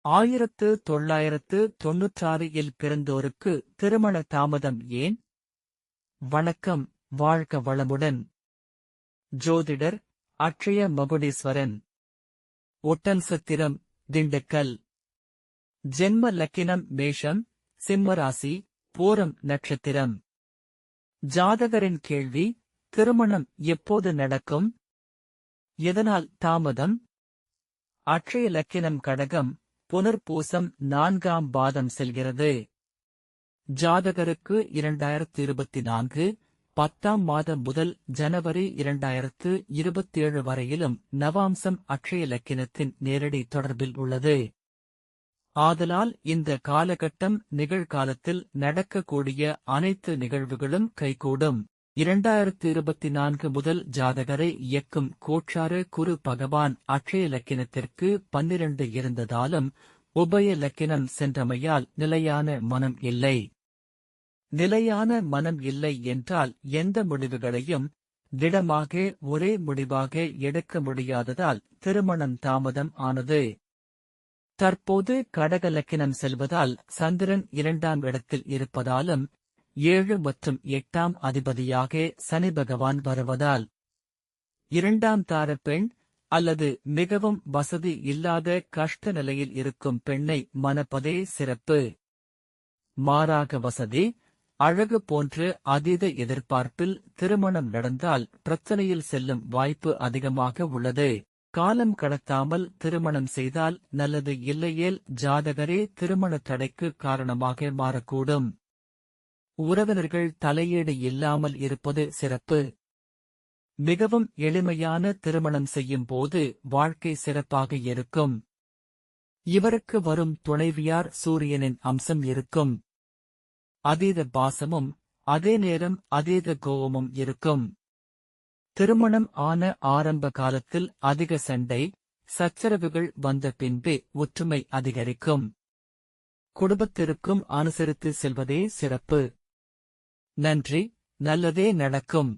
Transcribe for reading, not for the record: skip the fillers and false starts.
1996 பிறந்தோருக்கு திருமண தாமதம் ஏன்? வணக்கம், வாழ்க வளமுடன். ஜோதிடர் அட்சய மகுடீஸ்வரன், ஒட்டன்சத்திரம், திண்டுக்கல். ஜென்ம லக்கினம் மேஷம், சிம்மராசி, பூரம் நட்சத்திரம். ஜாதகரின் கேள்வி: திருமணம் எப்போது நடக்கும்? எதனால் தாமதம்? அட்சய லக்கினம் கடகம், புனர்பூசம் 4ஆம் பாதம் செல்கிறது. ஜாதகருக்கு 2024 10ஆம் மாதம் முதல் ஜனவரி 2027 வரையிலும் நவாம்சம் அட்சய லக்கினத்தின் நேரடி தொடர்பில் உள்ளது. ஆதலால் இந்த காலகட்டம் நிகழ்காலத்தில் நடக்கக்கூடிய அனைத்து நிகழ்வுகளும் கைகூடும். 2024 முதல் ஜாதகரை இயக்கும் கோச்சார குரு பகவான் அட்சய லக்கினத்திற்கு 12 இருந்ததாலும் உபய லக்கினம் சென்றமையால் நிலையான மனம் இல்லை. நிலையான மனம் இல்லை என்றால் எந்த முடிவுகளையும் திடமாக ஒரே முடிவாக எடுக்க முடியாததால் திருமணம் தாமதம் ஆனது. தற்போது கடக லக்கினம் செல்வதால் சந்திரன் 2ஆம் இடத்தில் இருப்பதாலும் 7 மற்றும் 8ஆம் அதிபதியாக சனி பகவான் வருவதால் 2ஆம் தார பெண் அல்லது மிகவும் வசதி இல்லாத கஷ்ட நிலையில் இருக்கும் பெண்ணை மணப்பதே சிறப்பு. மாறாக வசதி, அழகு போன்ற அதீத எதிர்பார்ப்பில் திருமணம் நடந்தால் பிரச்சனையில் செல்லும் வாய்ப்பு அதிகமாக உள்ளது. காலம் கடத்தாமல் திருமணம் செய்தால் நல்லது, இல்லையேல் ஜாதகரே திருமண தடைக்கு காரணமாக மாறக்கூடும். உறவினர்கள் தலையீடு இல்லாமல் இருப்பது சிறப்பு. மிகவும் எளிமையான திருமணம் செய்யும் போது வாழ்க்கை சிறப்பாக இருக்கும். இவருக்கு வரும் துணைவியார் சூரியனின் அம்சம் இருக்கும். அதீத பாசமும் அதே நேரம் அதீத கோபமும் இருக்கும். திருமணம் ஆன ஆரம்ப காலத்தில் அதிக சண்டை சச்சரவுகள் வந்த பின்பே ஒற்றுமை அதிகரிக்கும். குடும்பத்திற்கும் அனுசரித்து செல்வதே சிறப்பு. நன்றி, நல்லதே நடக்கும்.